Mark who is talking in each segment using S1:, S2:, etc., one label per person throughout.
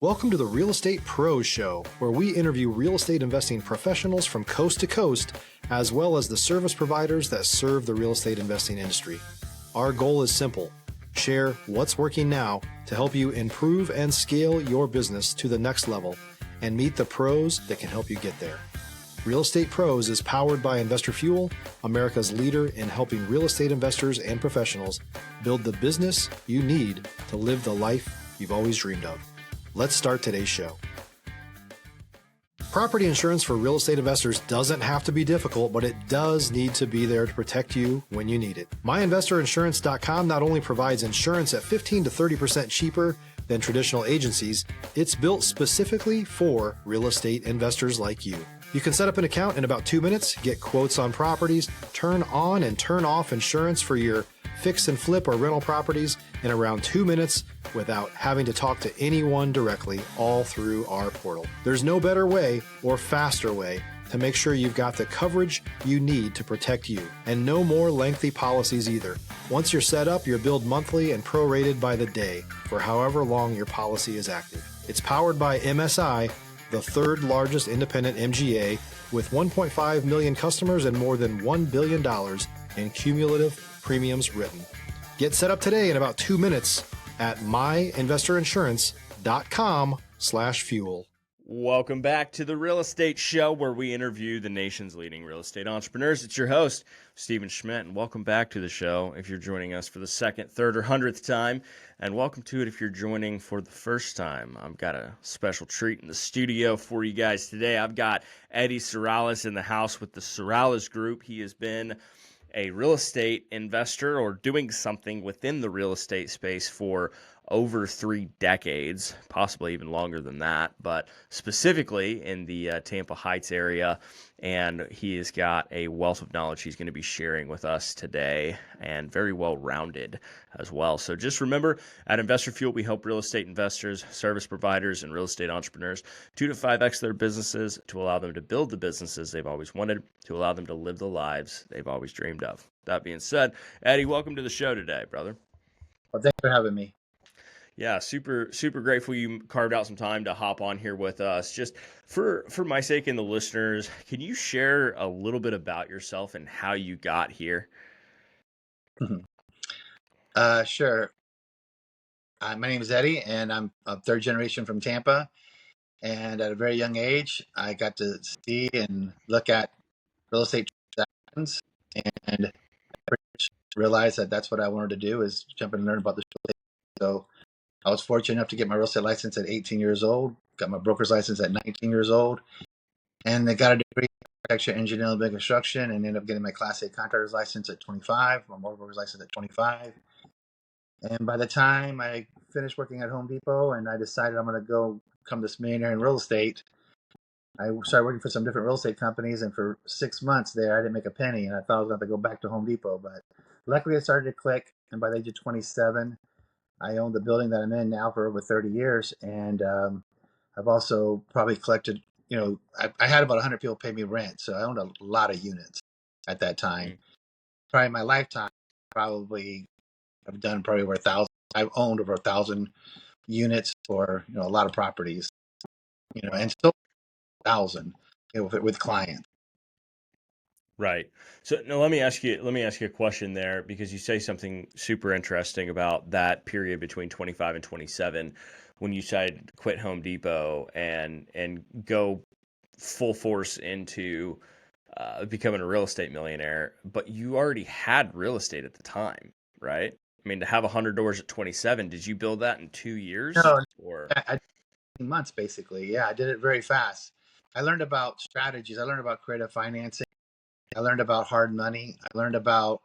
S1: Welcome to the Real Estate Pros Show, where we interview real estate investing professionals from coast to coast, as well as the service providers that serve the real estate investing industry. Our goal is simple: share what's working now to help you improve and scale your business to the next level and meet the pros that can help you get there. Real Estate Pros is powered by Investor Fuel, America's leader in helping real estate investors and professionals build the business you need to live the life you've always dreamed of. Let's start today's show. Property insurance for real estate investors doesn't have to be difficult, but it does need to be there to protect you when you need it. MyInvestorInsurance.com not only provides insurance at 15 to 30% cheaper than traditional agencies, it's built specifically for real estate investors like you. You can set up an account in about 2 minutes, get quotes on properties, turn on and turn off insurance for your fix and flip or rental properties in around 2 minutes without having to talk to anyone directly, all through our portal. There's no better way or faster way to make sure you've got the coverage you need to protect you, and no more lengthy policies either. Once you're set up, you're billed monthly and prorated by the day for however long your policy is active. It's powered by MSI, the third largest independent MGA, with 1.5 million customers and more than $1 billion in cumulative premiums written. Get set up today in about 2 minutes at myinvestorinsurance.com/fuel.
S2: Welcome back to the Real Estate Show, where we interview the nation's leading real estate entrepreneurs. It's your host, Stephen Schmidt, and welcome back to the show if you're joining us for the second, third, or 100th time, and welcome to it if you're joining for the first time. I've got a special treat in the studio for you guys today. I've got Eddie Serralles in the house with the Serralles Group. He has been a real estate investor or doing something within the real estate space for over 3 decades, possibly even longer than that, but specifically in the Tampa Heights area. And he has got a wealth of knowledge he's going to be sharing with us today, and very well-rounded as well. So just remember, at Investor Fuel, we help real estate investors, service providers, and real estate entrepreneurs 2 to 5x their businesses to allow them to build the businesses they've always wanted, to allow them to live the lives they've always dreamed of. That being said, Eddie, welcome to the show today, brother.
S3: Well, thanks for having me.
S2: Yeah, super grateful you carved out some time to hop on here with us. Just for my sake and the listeners, can you share a little bit about yourself and how you got here?
S3: Sure. My name is Eddie, and I'm a third generation from Tampa. And at a very young age, I got to see and look at real estate transactions, and I realized that that's what I wanted to do, is jump in and learn about the real estate. So I was fortunate enough to get my real estate license at 18 years old, got my broker's license at 19 years old, and I got a degree in architecture, engineering, and construction, and ended up getting my Class A contractor's license at 25, my broker's license at 25. And by the time I finished working at Home Depot and I decided I'm going to go become this millionaire in real estate, I started working for some different real estate companies, and for 6 months there, I didn't make a penny, and I thought I was going to go back to Home Depot. But luckily, it started to click, and by the age of 27, I owned the building that I'm in now for over 30 years, and I've also probably collected, I had about 100 people pay me rent, so I owned a lot of units at that time. Probably in my lifetime, I've done probably over 1,000. I've owned over 1,000 units for a lot of properties, and still 1,000 with clients.
S2: Right. So now let me ask you a question there, because you say something super interesting about that period between 25 and 27 when you decided to quit Home Depot and go full force into becoming a real estate millionaire. But you already had real estate at the time, right? I mean, to have 100 doors at 27, did you build that in 2 years?
S3: No,
S2: or
S3: I months basically. Yeah, I did it very fast. I learned about strategies. I learned about creative financing. I learned about hard money. I learned about,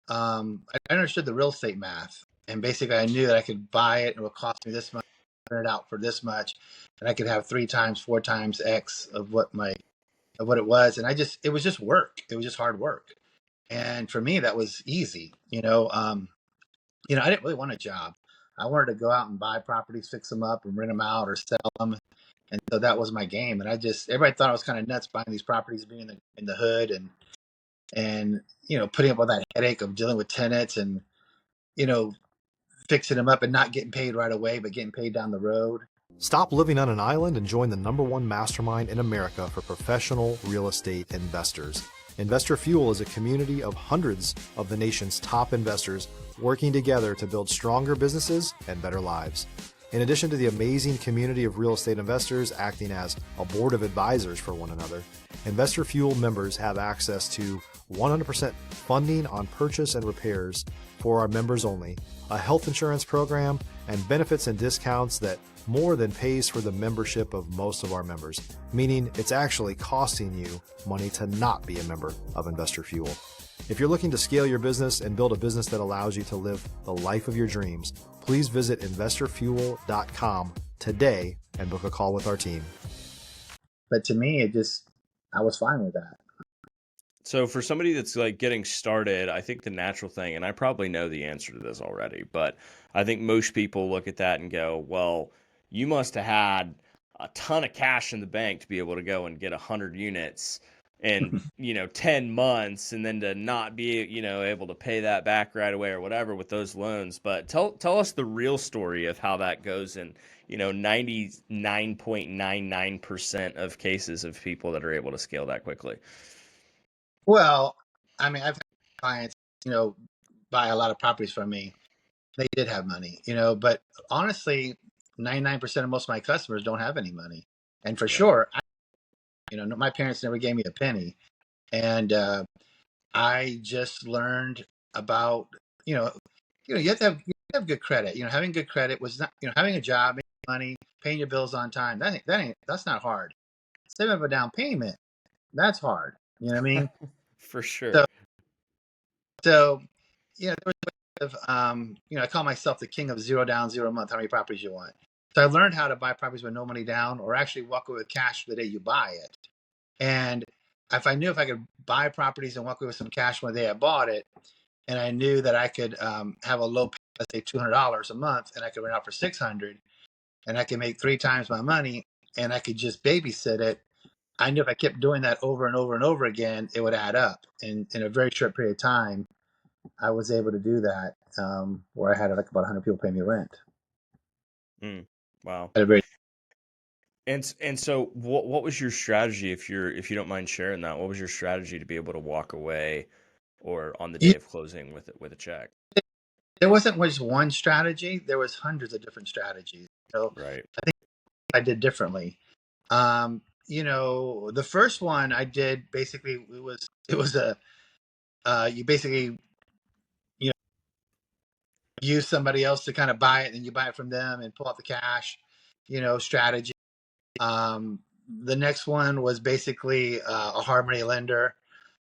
S3: I understood the real estate math. And basically I knew that I could buy it and it would cost me this much, rent it out for this much, and I could have 3 times, 4 times X of what it was. And it was just work. It was just hard work. And for me, that was easy. I didn't really want a job. I wanted to go out and buy properties, fix them up and rent them out or sell them. And so that was my game. And everybody thought I was kind of nuts buying these properties, being in the hood and putting up with that headache of dealing with tenants and, fixing them up and not getting paid right away, but getting paid down the road.
S1: Stop living on an island and join the #1 mastermind in America for professional real estate investors. Investor Fuel is a community of hundreds of the nation's top investors working together to build stronger businesses and better lives. In addition to the amazing community of real estate investors acting as a board of advisors for one another, Investor Fuel members have access to 100% funding on purchase and repairs for our members only, a health insurance program, and benefits and discounts that more than pays for the membership of most of our members, meaning it's actually costing you money to not be a member of Investor Fuel. If you're looking to scale your business and build a business that allows you to live the life of your dreams, please visit investorfuel.com today and book a call with our team.
S3: But to me, I was fine with that.
S2: So for somebody that's like getting started, I think the natural thing, and I probably know the answer to this already, but I think most people look at that and go, well, you must have had a ton of cash in the bank to be able to go and get 100 units in, 10 months, and then to not be, able to pay that back right away or whatever with those loans. But tell us the real story of how that goes in, 99.99% of cases of people that are able to scale that quickly.
S3: Well, I mean, I've had clients, buy a lot of properties from me. They did have money, but honestly, 99% of most of my customers don't have any money. And for sure, my parents never gave me a penny. And I just learned about, you have to have good credit. Having good credit was not, having a job, making money, paying your bills on time. That's not hard. Saving up a down payment, that's hard. You know what I mean?
S2: For sure.
S3: So there was a way of, I call myself the king of 0 down, 0 month, how many properties you want. So I learned how to buy properties with no money down, or actually walk away with cash the day you buy it. And if I could buy properties and walk away with some cash when the day I bought it, and I knew that I could have a low pay, let's say $200 a month, and I could rent out for $600, and I could make 3 times my money, and I could just babysit it. I knew if I kept doing that over and over and over again, it would add up. And in a very short period of time, I was able to do that, where I had like about 100 people pay me rent.
S2: Wow.
S3: At a very
S2: And so what was your strategy, if you don't mind sharing that? What was your strategy to be able to walk away or on the day of closing with a check?
S3: There wasn't just one strategy. There was hundreds of different strategies. So
S2: Right.
S3: I think I did differently. The first one I did, basically it was you basically, use somebody else to kind of buy it, and you buy it from them and pull out the cash, strategy. The next one was basically a hard money lender.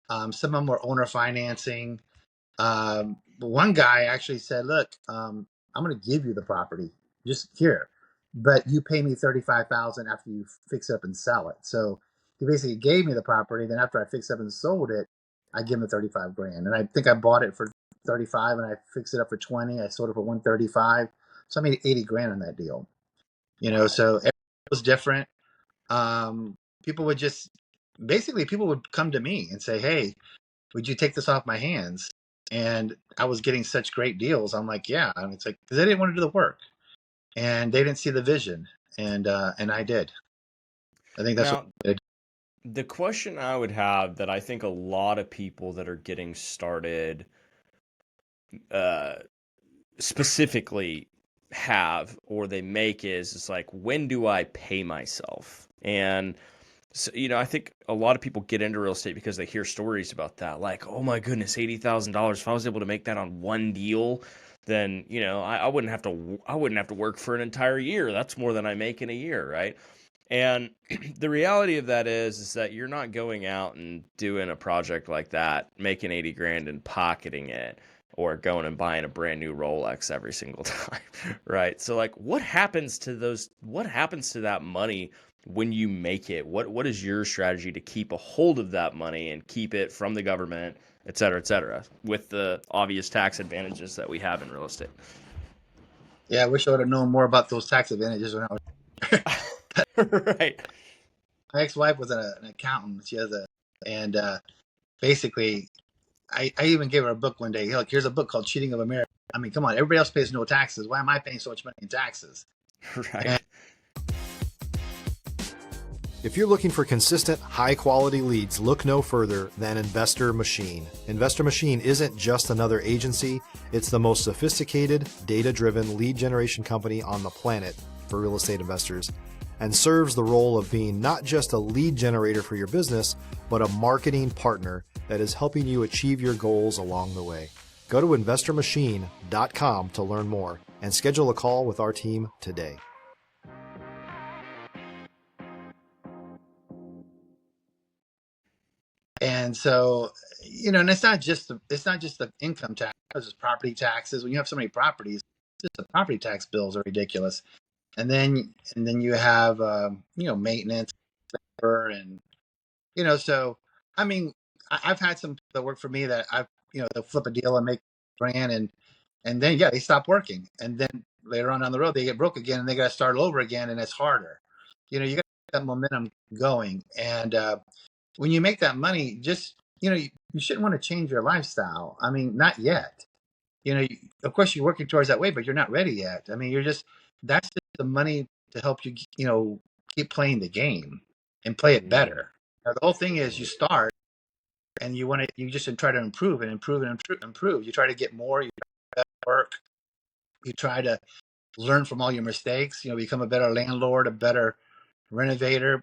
S3: Some of them were owner financing. One guy actually said, look, I'm going to give you the property just here, but you pay me $35,000 after you fix it up and sell it. So he basically gave me the property. Then after I fixed up and sold it, I give him the 35 grand. And I think I bought it for 35 and I fixed it up for 20. I sold it for 135. So I made 80 grand on that deal.
S2: Wow.
S3: So everything was different. People would come to me and say, hey, would you take this off my hands? And I was getting such great deals. I'm like, yeah. And it's like, because they didn't want to do the work, and they didn't see the vision, and I did. I think that's
S2: Now,
S3: what I did.
S2: the question I would have, that I think a lot of people that are getting started specifically have, or they make, is it's like, when do I pay myself? And so, I think a lot of people get into real estate because they hear stories about that. Like, oh my goodness, $80,000. If I was able to make that on one deal, then, I wouldn't have to work for an entire year. That's more than I make in a year, right? And the reality of that is that you're not going out and doing a project like that, making 80 grand and pocketing it, or going and buying a brand new Rolex every single time, right? So like, what happens to that money when you make it? What is your strategy to keep a hold of that money and keep it from the government, et cetera, with the obvious tax advantages that we have in real estate?
S3: Yeah, I wish I would have known more about those tax advantages when I was
S2: Right.
S3: My ex-wife was an accountant. And basically, I even gave her a book one day. Look, here's a book called Cheating of America. I mean, come on, everybody else pays no taxes. Why am I paying so much money in taxes?
S2: Right.
S1: If you're looking for consistent, high-quality leads, look no further than Investor Machine. Investor Machine isn't just another agency, it's the most sophisticated, data-driven lead generation company on the planet for real estate investors, and serves the role of being not just a lead generator for your business, but a marketing partner that is helping you achieve your goals along the way. Go to investormachine.com to learn more and schedule a call with our team today.
S3: And so, and it's not just the income tax, it's property taxes. When you have so many properties, just the property tax bills are ridiculous. And then you have maintenance and so I mean, I've had some people that work for me that they'll flip a deal and make grand, and then they stop working, and then later on down the road they get broke again and they got to start over again, and it's harder. You got to get that momentum going, and when you make that money, just you shouldn't want to change your lifestyle. I mean, not yet. Of course you're working towards that way, but you're not ready yet. I mean, that's just the money to help you keep playing the game and play it better. Now, the whole thing is you start and you just try to improve and improve and improve. You try to get more, you try to work, you try to learn from all your mistakes, become a better landlord, a better renovator,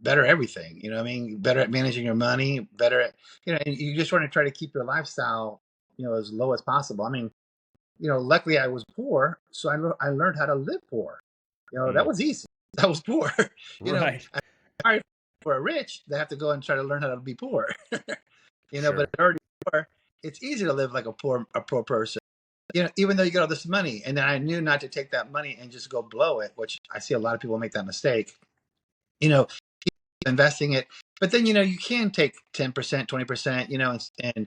S3: better everything, what I mean, better at managing your money, better at, and you just want to try to keep your lifestyle, as low as possible. I mean, luckily I was poor, so I learned how to live poor. That was easy. I was poor.
S2: Right.
S3: For a rich, they have to go and try to learn how to be poor.
S2: Sure.
S3: But already poor, it's easy to live like a poor person. Even though you get all this money, and then I knew not to take that money and just go blow it, which I see a lot of people make that mistake. Keep investing it, but then you can take 10%, 20%, and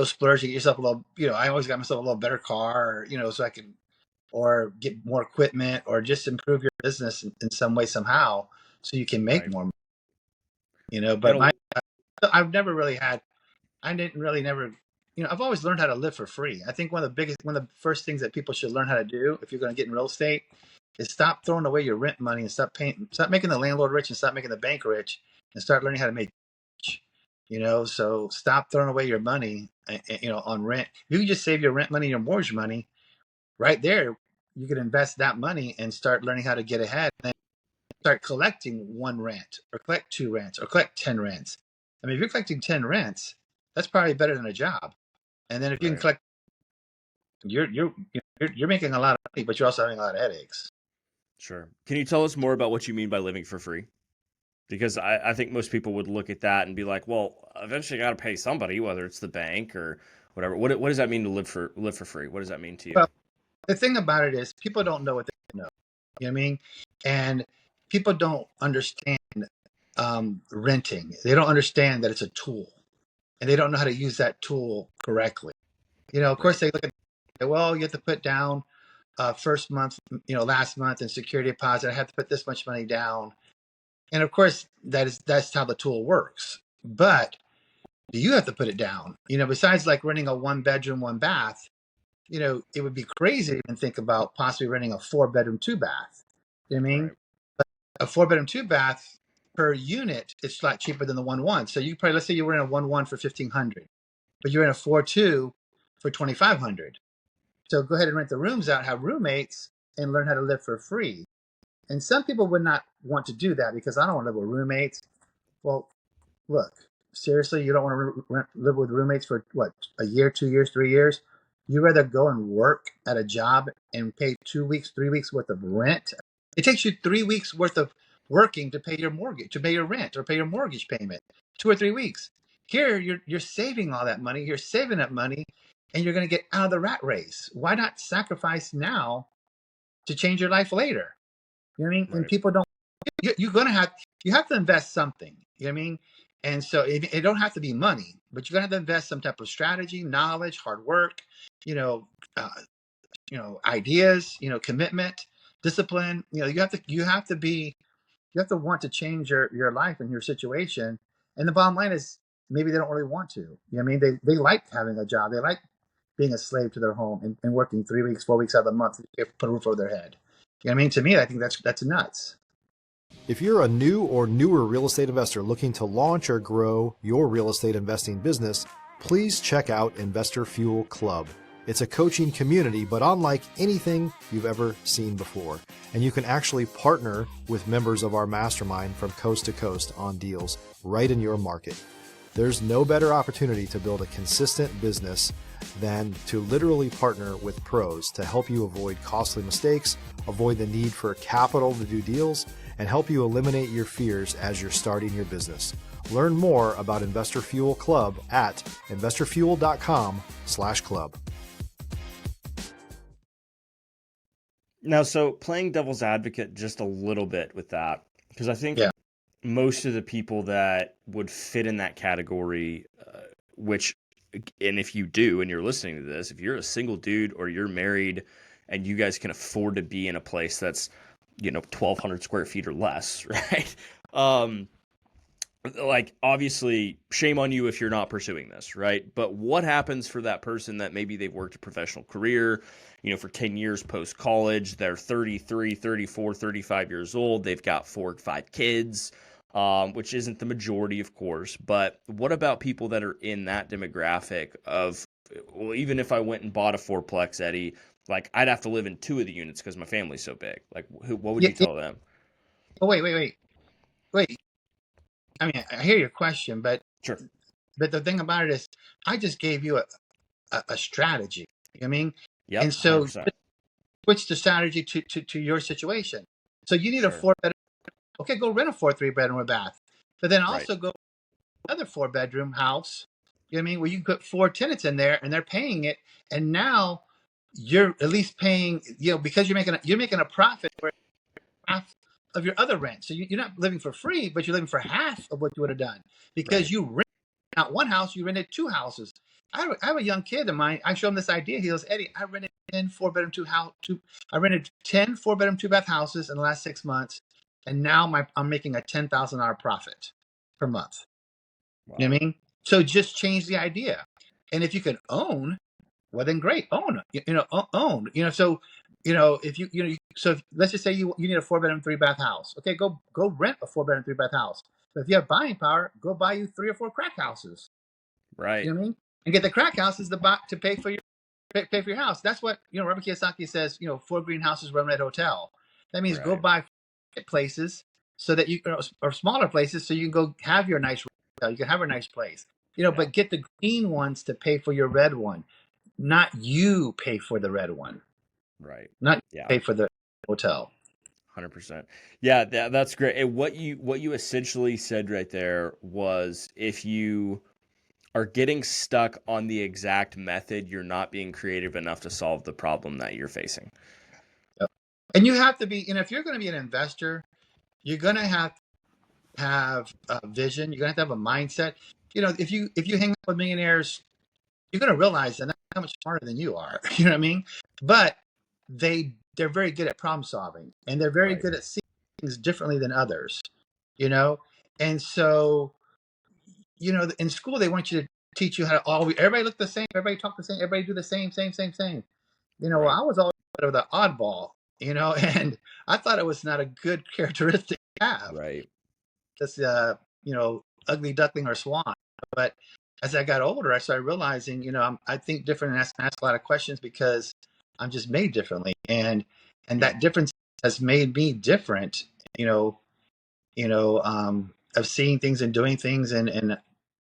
S3: splurge, get yourself a little. I always got myself a little better car, so I can, or get more equipment, or just improve your business in some way somehow, so you can make more. But I've never really had. I didn't really never. I've always learned how to live for free. I think one of the first things that people should learn how to do if you're going to get in real estate is stop throwing away your rent money and stop making the landlord rich and stop making the bank rich, and start learning how to make rich. So stop throwing away your money, on rent. You can just save your rent money, your mortgage money, right there. You can invest that money and start learning how to get ahead, and then start collecting one rent, or collect two rents, or collect 10 rents. I mean, if you're collecting 10 rents, that's probably better than a job. And then if you can collect, you're making a lot of money, but you're also having a lot of headaches.
S2: Sure. Can you tell us more about what you mean by living for free? Because I think most people would look at that and be like, well, eventually I got to pay somebody, whether it's the bank or whatever. What does that mean to live for free? What does that mean to you?
S3: Well, the thing about it is people don't know what they know. You know what I mean? And people don't understand renting. They don't understand that it's a tool, and they don't know how to use that tool correctly. Of course, they look at, well, you have to put down first month, last month in security deposit. I have to put this much money down. And of course, that's how the tool works. But do you have to put it down? Besides like renting a 1-bedroom, 1-bath, it would be crazy to even think about possibly renting a 4-bedroom, 2-bath. You know what I mean?
S2: Right.
S3: But a 4-bedroom, 2-bath per unit, it's a lot cheaper than the 1-1. So you probably, let's say you were in a 1-1 for $1,500, but you're in a 4-2 for $2,500. So go ahead and rent the rooms out, have roommates, and learn how to live for free. And some people would not want to do that because I don't want to live with roommates. Well, look, seriously, you don't want to live with roommates for what, a year, 2 years, 3 years? You'd rather go and work at a job and pay 2 weeks, 3 weeks worth of rent. It takes you 3 weeks worth of working to pay your mortgage, to pay your rent, or pay your mortgage payment. 2 or 3 weeks. Here, you're saving all that money. You're saving up money, and you're going to get out of the rat race. Why not sacrifice now to change your life later? You know what I mean?
S2: Right.
S3: And people don't. You're going to have to invest something. You know what I mean? And so it don't have to be money, but you're going to have to invest some type of strategy, knowledge, hard work, uh, ideas, commitment, discipline. You have to want to change your life and your situation. And the bottom line is maybe they don't really want to. You know what I mean? They like having a job. They like being a slave to their home and working 3 weeks, 4 weeks out of the month to put a roof over their head. You know what I mean? To me, I think that's nuts.
S1: If you're a new or newer real estate investor looking to launch or grow your real estate investing business, please check out Investor Fuel Club. It's a coaching community, but unlike anything you've ever seen before. And you can actually partner with members of our mastermind from coast to coast on deals right in your market. There's no better opportunity to build a consistent business than to literally partner with pros to help you avoid costly mistakes, avoid the need for capital to do deals, and help you eliminate your fears as you're starting your business. Learn more about Investor Fuel Club at investorfuel.com/club.
S2: Now, so playing devil's advocate just a little bit with that, because I think most of the people that would fit in that category, which, and if you do, and you're listening to this, if you're a single dude or you're married and you guys can afford to be in a place that's, 1,200 square feet or less, right? Like, obviously, shame on you if you're not pursuing this, right? But what happens for that person that maybe they've worked a professional career, for 10 years post-college, they're 33, 34, 35 years old, they've got 4 or 5 kids, which isn't the majority, of course. But what about people that are in that demographic of, well, even if I went and bought a fourplex, Eddie, like, I'd have to live in 2 of the units because my family's so big. Like, what would you tell them?
S3: Oh, wait. I mean, I hear your question, but
S2: Sure.
S3: But the thing about it is, I just gave you a strategy. You know what I mean?
S2: Yep,
S3: And so
S2: 100%.
S3: switch the strategy to your situation. So you need a 4-bedroom. Okay, go rent a 3-bedroom with bath. But then also go another 4-bedroom house. You know what I mean? Where you can put 4 tenants in there and they're paying it. And now you're at least paying, because you're making a profit for half of your other rent. So you're not living for free, but you're living for half of what you would have done because you rent out one house, you rented 2 houses. I have a young kid of mine. I show him this idea. He goes, Eddie, I rented 10 4-bedroom, 2 I rented 10 4-bedroom, 2-bath houses in the last 6 months, and now I'm making a $10,000 profit per month. Wow. You know what I mean? So just change the idea. And if you can own, well then great, own. Own. So if so let's just say you need a 4-bedroom, 3-bath house. Okay, go rent a 4-bedroom, 3-bath house. But if you have buying power, go buy you 3 or 4 crack houses.
S2: Right.
S3: You know what I mean? And get the crack houses to pay for your house. That's what Robert Kiyosaki says. 4 green houses, one red hotel. That means go buy places so that or smaller places so you can go have your nice hotel. You can have a nice place. But get the green ones to pay for your red one, not you pay for the red one.
S2: Right.
S3: Not pay for the hotel.
S2: 100%. Yeah, that's great. And what you essentially said right there was, if you are getting stuck on the exact method, you're not being creative enough to solve the problem that you're facing.
S3: Yep. And you have to be, if you're going to be an investor, you're going to have a vision. You're going to have a mindset. If you hang out with millionaires, you're going to realize they're not that much smarter than you are. You know what I mean? But they're very good at problem solving, and they're very good at seeing things differently than others. And so, in school they want you to teach you how to everybody look the same, everybody talk the same, everybody do the same. Well, I was always sort of the oddball, and I thought it was not a good characteristic to have.
S2: Right.
S3: Just ugly duckling or swan. But as I got older, I started realizing, I think different and ask a lot of questions because I'm just made differently, and that difference has made me different. Of seeing things and doing things, and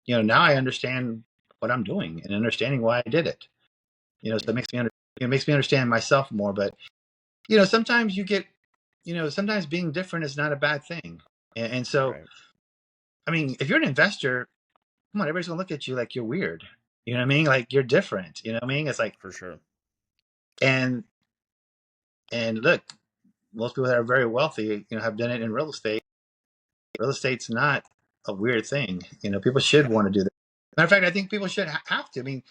S3: now I understand what I'm doing and understanding why I did it. So it makes me understand myself more. But sometimes you get, sometimes being different is not a bad thing, and so. I mean, if you're an investor, come on, everybody's gonna look at you like you're weird. You know what I mean? Like you're different. You know what I mean? It's like,
S2: for sure.
S3: And look, most people that are very wealthy, have done it in real estate. Real estate's not a weird thing. People should want to do that. Matter of fact, I think people should have to. I mean,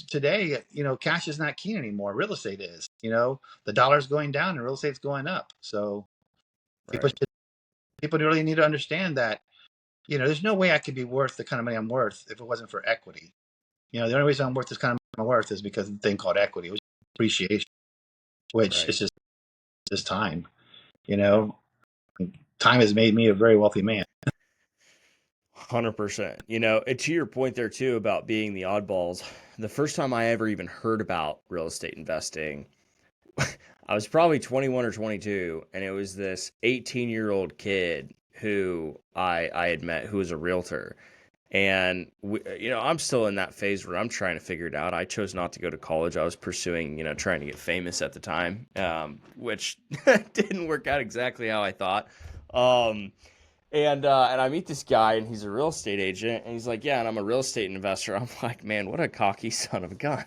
S3: today, cash is not key anymore. Real estate is. The dollar's going down and real estate's going up. So people really need to understand that. There's no way I could be worth the kind of money I'm worth if it wasn't for equity. The only reason I'm worth this kind of money I'm worth is because of the thing called equity, which is appreciation, which is just time. time has made me a very wealthy man.
S2: 100%. And to your point there too about being the oddballs, the first time I ever even heard about real estate investing, I was probably 21 or 22, and it was this 18-year-old kid who I had met who was a realtor. And I'm still in that phase where I'm trying to figure it out. I chose not to go to college. I was pursuing, trying to get famous at the time, which didn't work out exactly how I thought. And I meet this guy, and he's a real estate agent, and he's like, "Yeah, and I'm a real estate investor." I'm like, "Man, what a cocky son of a gun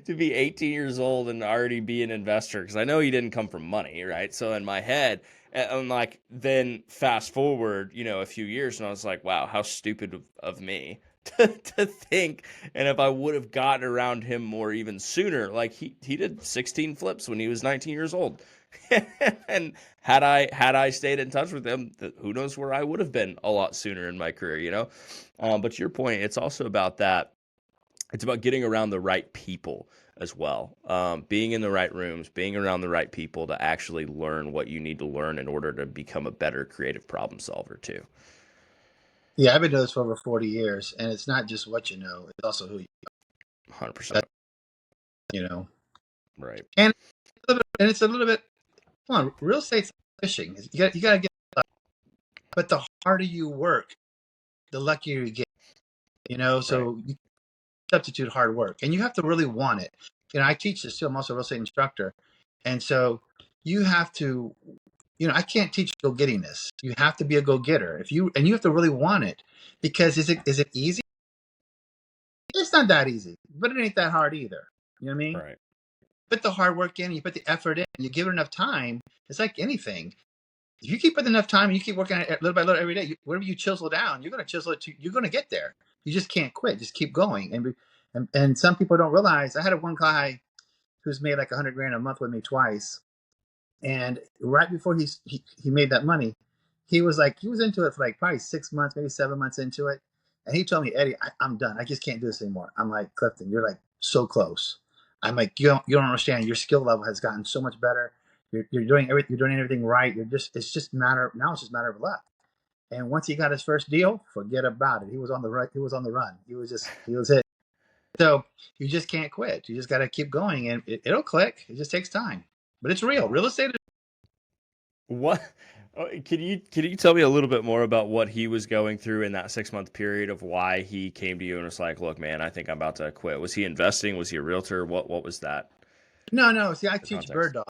S2: to be 18 years old and already be an investor." Because I know he didn't come from money, right? So in my head, and I'm like, then fast forward, a few years, and I was like, "Wow, how stupid of me to think." And if I would have gotten around him more even sooner, like he did 16 flips when he was 19 years old. And had I stayed in touch with him, who knows where I would have been a lot sooner in my career. But to your point, it's also about that. It's about getting around the right people as well, being in the right rooms, being around the right people to actually learn what you need to learn in order to become a better creative problem solver too.
S3: Yeah, I've been doing this for over 40 years, and it's not just what you know; it's also who
S2: 100%.
S3: you know.
S2: Right.
S3: And it's a little bit. Come on, real estate's like fishing. You got to get lucky. But the harder you work, the luckier you get.
S2: Right.
S3: So you substitute hard work, and you have to really want it. I teach this too. I'm also a real estate instructor, and so you have to. I can't teach go gettingness. You have to be a go getter. You have to really want it, because is it easy? It's not that easy, but it ain't that hard either. You know what I mean?
S2: Right.
S3: Put the hard work in, you put the effort in, you give it enough time. It's like anything. If you keep putting enough time and you keep working at it little by little every day, whatever you chisel down, you're going to chisel it. You're going to get there. You just can't quit. Just keep going. And some people don't realize. I had one guy who's made like 100 grand a month with me twice, and right before he made that money, he was into it for like probably 6 months, maybe 7 months into it, and he told me, Eddie, I'm done. I just can't do this anymore. I'm like, Clifton, you're like so close. I'm like, you don't understand. Your skill level has gotten so much better. You're doing everything. You're doing everything right. It's just matter now. It's just a matter of luck. And once he got his first deal, forget about it. He was on the right. He was on the run. He was it. So you just can't quit. You just got to keep going, and it'll click. It just takes time, but it's real. Real estate is.
S2: What can you tell me a little bit more about what he was going through in that 6 month period of why he came to you and was like, "Look, man, I think I'm about to quit." Was he investing? Was he a realtor? What was that?
S3: No. See, I teach
S2: Context.
S3: bird dog.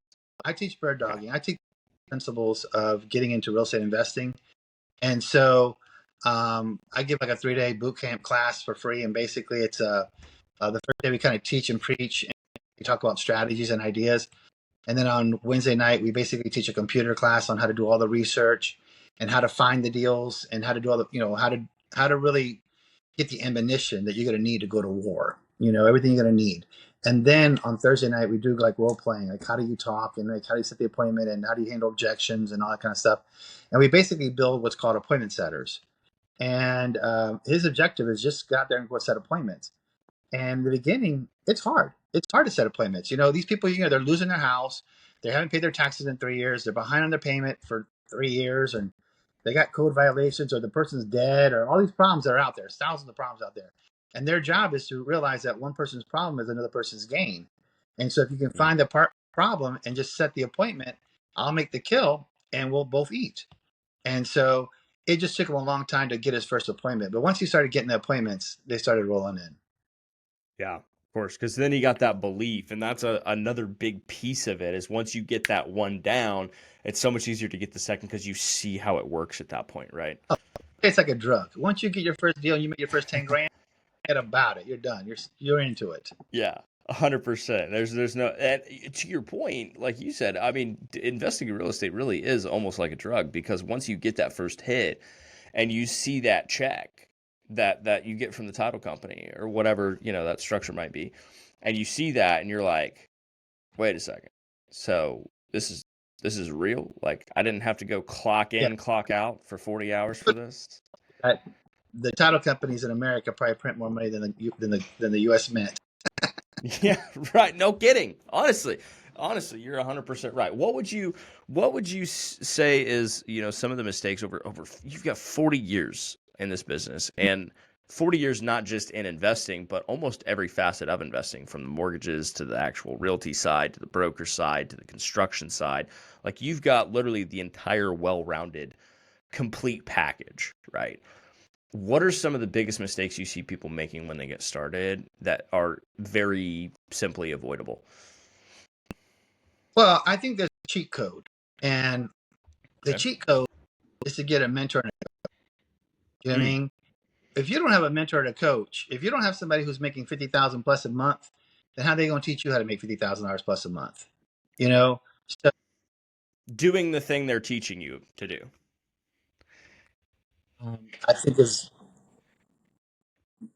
S3: I teach bird
S2: Okay.
S3: dogging. I teach principles of getting into real estate investing, and so I give like a 3-day boot camp class for free. And basically, it's the first day we kind of teach and preach, and we talk about strategies and ideas. And then on Wednesday night, we basically teach a computer class on how to do all the research and how to find the deals and how to do all the, how to really get the ammunition that you're going to need to go to war. Everything you're going to need. And then on Thursday night, we do like role playing, like how do you talk and like how do you set the appointment and how do you handle objections and all that kind of stuff. And we basically build what's called appointment setters. And his objective is just go out there and go set appointments. And in the beginning, it's hard. It's hard to set appointments. These people, they're losing their house. They haven't paid their taxes in 3 years. They're behind on their payment for 3 years, and they got code violations, or the person's dead, or all these problems that are out there. There's thousands of problems out there. And their job is to realize that one person's problem is another person's gain. And so if you can find the problem and just set the appointment, I'll make the kill, and we'll both eat. And so it just took him a long time to get his first appointment. But once he started getting the appointments, they started rolling in.
S2: Yeah, of course, because then you got that belief, and that's another big piece of it. Is once you get that one down, it's so much easier to get the second because you see how it works at that point, right?
S3: It's like a drug. Once you get your first deal and you make your first 10 grand, forget about it. You're done. You're into it.
S2: Yeah, 100%. There's no, and to your point, like you said, I mean, investing in real estate really is almost like a drug because once you get that first hit and you see that check that you get from the title company or whatever, that structure might be, and you see that and you're like, wait a second. So this is real? Like I didn't have to go clock
S3: Yeah.
S2: in, clock out for 40 hours for this?
S3: The title companies in America probably print more money than the U.S. Mint.
S2: Yeah, right. No kidding. Honestly, Honestly, you're 100% right. What would you say is, some of the mistakes over you've got 40 years in this business, and 40 years not just in investing, but almost every facet of investing, from the mortgages to the actual realty side to the broker side to the construction side. Like, you've got literally the entire well-rounded complete package, right? What are some of the biggest mistakes you see people making when they get started that are very simply avoidable?
S3: Well, I think there's a cheat code, and the
S2: Okay.
S3: cheat code is to get a mentor. You know what I
S2: Mm.
S3: mean? If you don't have a mentor and a coach, if you don't have somebody who's making 50,000 plus a month, then how are they going to teach you how to make $50,000 plus a month? You know, so
S2: Doing the thing they're teaching you to do.
S3: I think is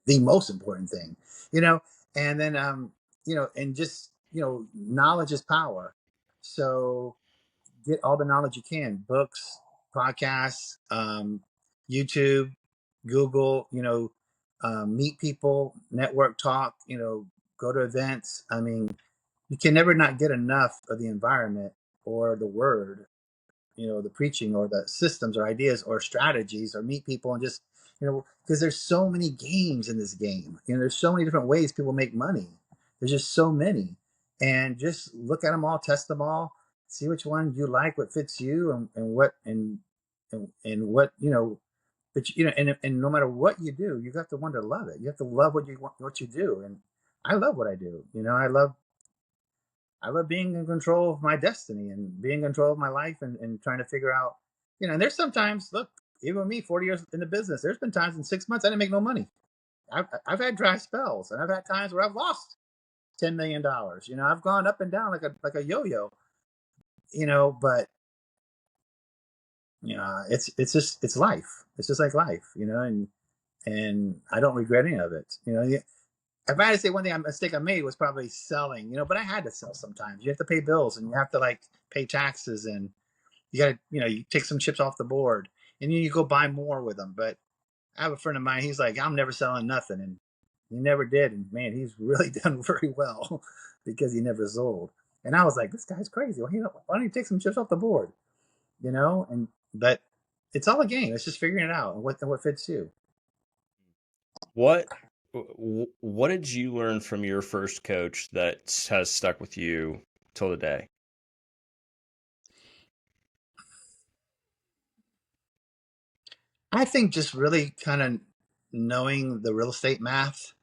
S3: the most important thing. You know, and then and just knowledge is power. So get all the knowledge you can: books, podcasts, YouTube, Google. Meet people, network, talk. Go to events. I mean, you can never not get enough of the environment or the word, the preaching or the systems or ideas or strategies, or meet people and just, because there's so many games in this game. There's so many different ways people make money. There's just so many. And just look at them all, test them all, see which one you like, what fits you, and what, and what, but and no matter what you do, you got to want to love it. You have to love what you want, what you do. And I love what I do. I love being in control of my destiny and being in control of my life, and trying to figure out, and there's sometimes, look, even with me, 40 years in the business, there's been times in 6 months I didn't make no money. I've had dry spells, and I've had times where I've lost $10 million. I've gone up and down like a yo-yo, but it's life. It's just like life, and I don't regret any of it. If I had to say one thing, a mistake I made was probably selling, but I had to sell sometimes. You have to pay bills, and you have to like pay taxes, and you got to, you take some chips off the board, and then you go buy more with them. But I have a friend of mine, he's like, I'm never selling nothing. And he never did. And man, he's really done very well because he never sold. And I was like, this guy's crazy. Well, why don't you take some chips off the board? But it's all a game. It's just figuring it out and what fits you.
S2: What what did you learn from your first coach that has stuck with you till the day?
S3: I think just really kind of knowing the real estate math,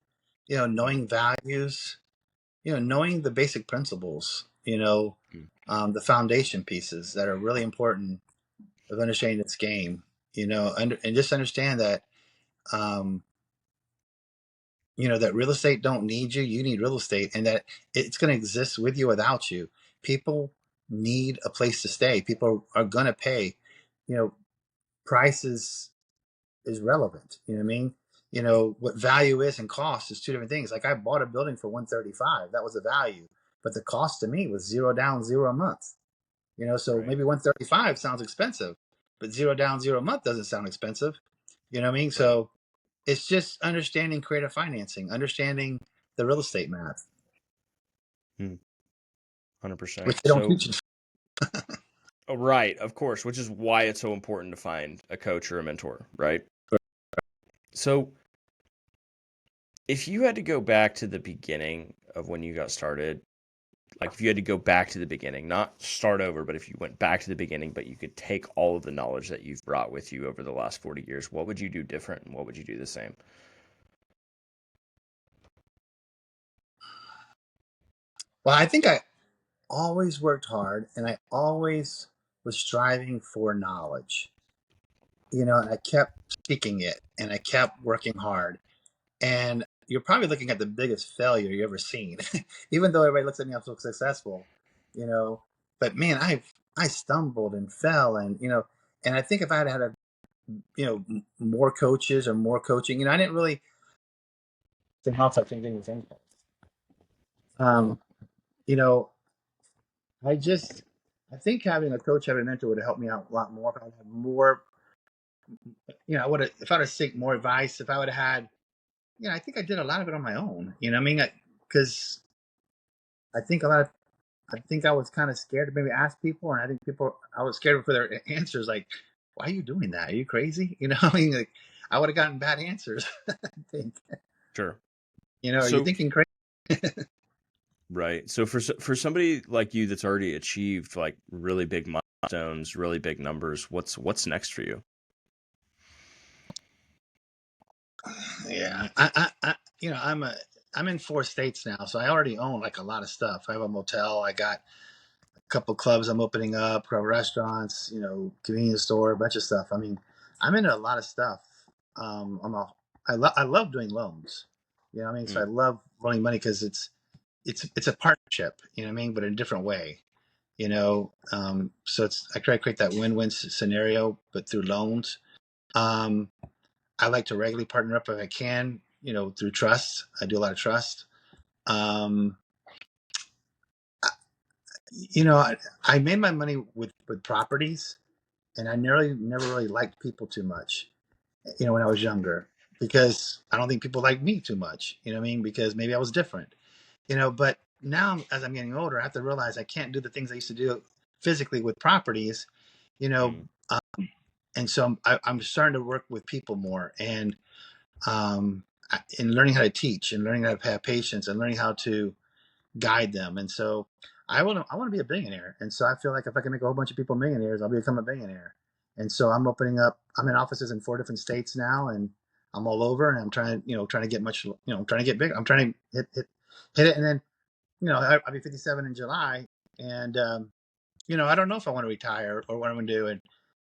S2: Mm,
S3: knowing values, knowing the basic principles,
S2: mm,
S3: the foundation pieces that are really important of understanding this game, and just understand that, um, that real estate don't need you. You need real estate, and that it's going to exist with you, without you. People need a place to stay. People are going to pay. Prices is relevant. You know what I mean? What value is and cost is two different things. Like, I bought a building for 135. That was a value, but the cost to me was zero down, zero a month. So
S2: right,
S3: maybe 135 sounds expensive, but zero down, zero a month doesn't sound expensive. You know what I mean?
S2: right.
S3: So it's just understanding creative financing, understanding the real estate math,
S2: 100%.
S3: which they don't
S2: So,
S3: teach you.
S2: oh, right, of course, which is why it's so important to find a coach or a mentor, right? So, if you had to go back to the beginning of when you got started, like if you had to go back to the beginning, not start over, but if you went back to the beginning, but you could take all of the knowledge that you've brought with you over the last 40 years, what would you do different and what would you do the same?
S3: Well, I think I always worked hard, and I always was striving for knowledge, and I kept seeking it, and I kept working hard. And you're probably looking at the biggest failure you ever seen, even though everybody looks at me, I'm so successful, you know. But man, I stumbled and fell, and I think if I had had more coaches or more coaching, I didn't really think else. I think things. Um, you know, I think having a coach, having a mentor would have helped me out a lot more if I had more. I would have, if I would have seek more advice, if I would have had, I think I did a lot of it on my own. You know what I mean? Because I think a lot of I think I was kind of scared to maybe ask people, and I think I was scared for their answers. Like, why are you doing that? Are you crazy? I mean, like, I would have gotten bad answers. I think,
S2: Sure.
S3: are you
S2: So
S3: thinking crazy?
S2: right. So for somebody like you that's already achieved like really big milestones, really big numbers, what's next for you?
S3: Yeah, I'm in 4 states now, so I already own like a lot of stuff. I have a motel. I got a couple clubs I'm opening up, couple restaurants, convenience store, a bunch of stuff. I mean, I'm into a lot of stuff. I love doing loans. What I mean? So I
S2: Mm,
S3: love loaning money because it's a partnership. What I mean? But in a different way. So I try to create that win-win scenario, but through loans. Um, I like to regularly partner up if I can, through trust. I do a lot of trust. Um, I made my money with properties, and I never really liked people too much, when I was younger, because I don't think people like me too much. What I mean? Because maybe I was different, but now as I'm getting older, I have to realize I can't do the things I used to do physically with properties, you know,
S2: mm,
S3: uh, and so I'm starting to work with people more, and um, in learning how to teach and learning how to have patience and learning how to guide them. And so I want to be a billionaire. And so I feel like if I can make a whole bunch of people millionaires, I'll become a billionaire. And so I'm in offices in 4 different states now, and I'm all over, and I'm trying to get trying to get big. I'm trying to hit it. And then, I'll be 57 in July. And, I don't know if I want to retire or what I'm going to do. And,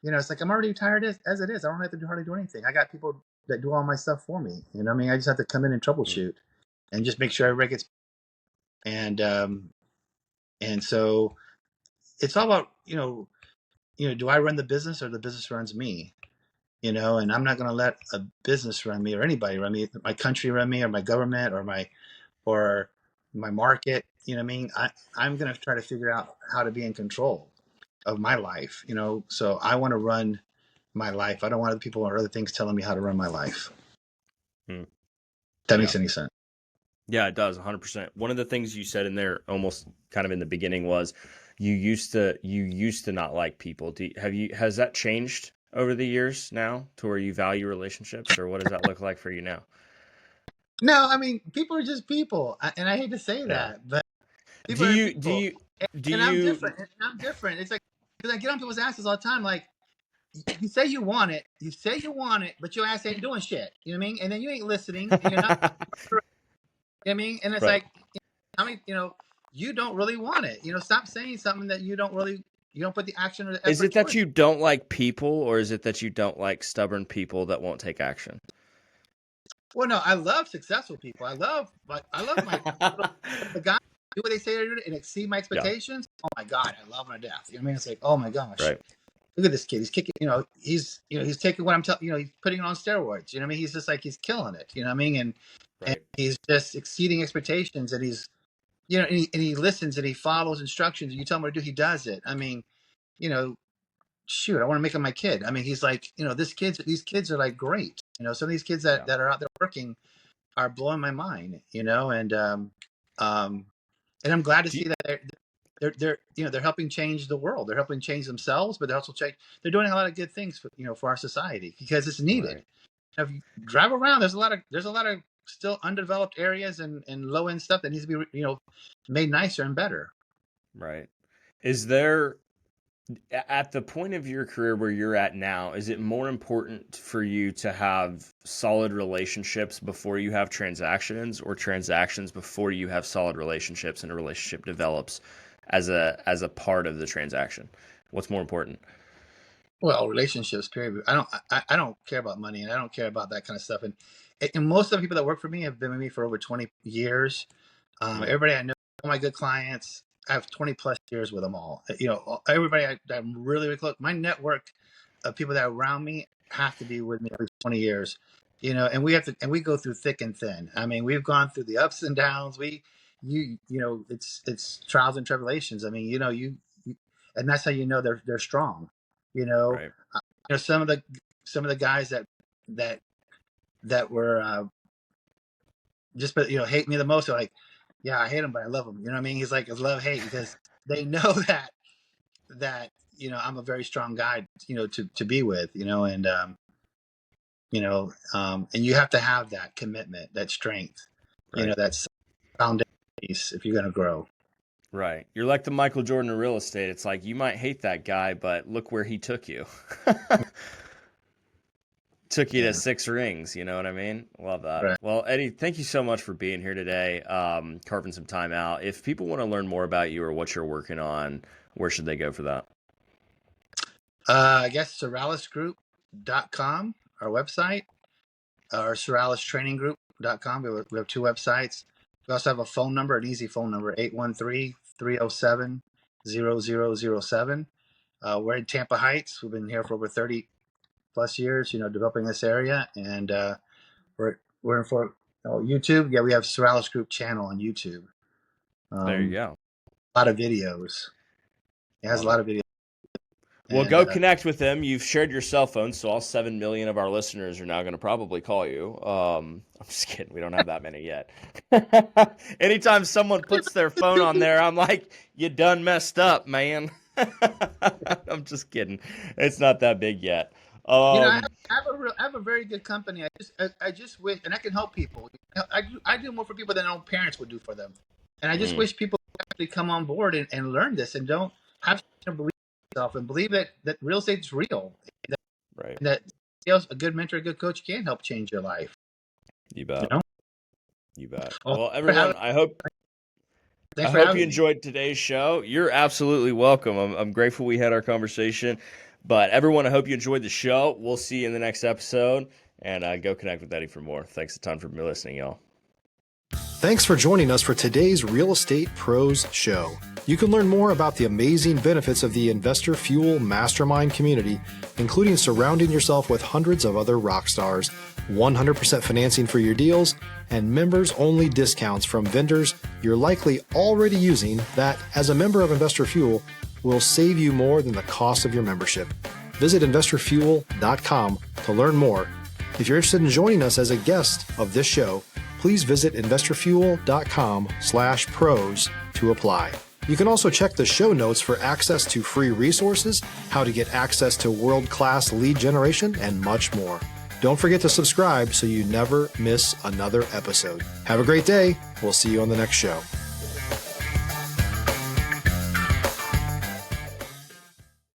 S3: it's like I'm already retired as it is. I don't have to hardly do anything. I got people that do all my stuff for me. I mean, I just have to come in and
S2: mm.
S3: troubleshoot and just make sure everybody gets. And so it's all about do I run the business or the business runs me? And I'm not going to let a business run me or anybody run me, my country run me, or my government, or my market. I mean, I'm going to try to figure out how to be in control of my life. So I want to run my life. I don't want other people or other things telling me how to run my life.
S2: Mm.
S3: If that
S2: Yeah.
S3: makes any sense.
S2: Yeah, it does 100%. One of the things you said in there almost kind of in the beginning was you used to not like people. Has that changed over the years now to where you value relationships, or what does that look like for you now?
S3: No, I mean, people are just people, and I hate to say
S2: Yeah.
S3: that, but
S2: Do
S3: people are
S2: you do
S3: people,
S2: you do
S3: and I'm
S2: you
S3: different. And I'm different. It's like because I get on people's asses all the time. Like you say you want it, but your ass ain't doing shit. You know what I mean? And then you ain't listening, and you're not. You know what I mean? And it's
S2: Right.
S3: like, I mean, you don't really want it. Stop saying something that you don't put the action or the
S2: Is
S3: effort
S2: it that
S3: towards.
S2: you don't like people, or is it that you don't like stubborn people that won't take action?
S3: Well, no, I love successful people. I love the guys do what they say they do and exceed my
S2: Yeah.
S3: expectations. Oh my god, I love them to death. What I mean? It's like, oh my gosh,
S2: Right.
S3: look at this kid. He's kicking. He's taking what I'm telling. He's putting it on steroids. What I mean? He's just like he's killing it. What I mean? And
S2: Right.
S3: he's just exceeding expectations. And he's and he listens and he follows instructions. And you tell him what to do, he does it. I mean, you know, shoot, I want to make him my kid. I mean, he's like, these kids are like great. Some of these kids that,
S2: Yeah.
S3: that are out there working are blowing my mind. Um, and I'm glad to
S2: Do you,
S3: see that they're helping change the world. They're helping change themselves, but they're also they're doing a lot of good things for our society because it's needed.
S2: right.
S3: If you drive around, there's a lot of still undeveloped areas and low end stuff that needs to be made nicer and better.
S2: Right. Is there at the point of your career where you're at now, is it more important for you to have solid relationships before you have transactions, or transactions before you have solid relationships and a relationship develops as a part of the transaction? What's more important?
S3: Well, relationships, period. I don't care about money, and I don't care about that kind of stuff. And most of the people that work for me have been with me for over 20 years.
S2: Mm,
S3: Everybody I know, all my good clients, I have 20 plus years with them all. Everybody I'm really, really close. My network of people that are around me have to be with me at least 20 years. And we go through thick and thin. I mean, we've gone through the ups and downs. It's trials and tribulations. I mean, and that's how they're strong. You know,
S2: right.
S3: uh, some of the guys that that were just but hate me the most are like, yeah, I hate him, but I love him. You know what I mean? He's like, it's love hate because they know that I'm a very strong guy, to be with, and you have to have that commitment, that strength,
S2: Right.
S3: that's foundation piece if you're going to grow.
S2: Right. You're like the Michael Jordan of real estate. It's like you might hate that guy, but look where he took you. Took you to
S3: Yeah.
S2: 6 rings. You know what I mean? Love that.
S3: Right.
S2: Well, Eddie, thank you so much for being here today, carving some time out. If people want to learn more about you or what you're working on, where should they go for that?
S3: I guess SerrallesGroup.com, our website, or SerrallesTrainingGroup.com. We have 2 websites. We also have a phone number, an easy phone number, 813-307-0007. We're in Tampa Heights. We've been here for over 30 plus years, developing this area. And we're in for YouTube. Yeah, we have Serralles Group channel on YouTube.
S2: There you go.
S3: A lot of videos. It has
S2: Love
S3: a lot
S2: it.
S3: of videos.
S2: Well,
S3: And
S2: go connect with them. You've shared your cell phone, so all 7 million of our listeners are now going to probably call you. I'm just kidding. We don't have that many yet. Anytime someone puts their phone on there, I'm like, you done messed up, man. I'm just kidding. It's not that big yet.
S3: I have a very good company. I just wish, and I can help people. I do more for people than their own parents would do for them. And I just wish people actually come on board and learn this, and don't have to believe in yourself, and believe that real estate is real.
S2: Right.
S3: And that a good mentor, a good coach can help change your life.
S2: You bet. You bet.
S3: Well,
S2: Well, everyone, I hope you enjoyed today's show. You're absolutely welcome. I'm grateful we had our conversation. But everyone, I hope you enjoyed the show. We'll see you in the next episode. And go connect with Eddie for more. Thanks a ton for listening, y'all.
S1: Thanks for joining us for today's Real Estate Pros Show. You can learn more about the amazing benefits of the Investor Fuel Mastermind community, including surrounding yourself with hundreds of other rock stars, 100% financing for your deals, and members-only discounts from vendors you're likely already using that, as a member of Investor Fuel, will save you more than the cost of your membership. Visit investorfuel.com to learn more. If you're interested in joining us as a guest of this show, please visit investorfuel.com/pros to apply. You can also check the show notes for access to free resources, how to get access to world-class lead generation, and much more. Don't forget to subscribe so you never miss another episode. Have a great day. We'll see you on the next show.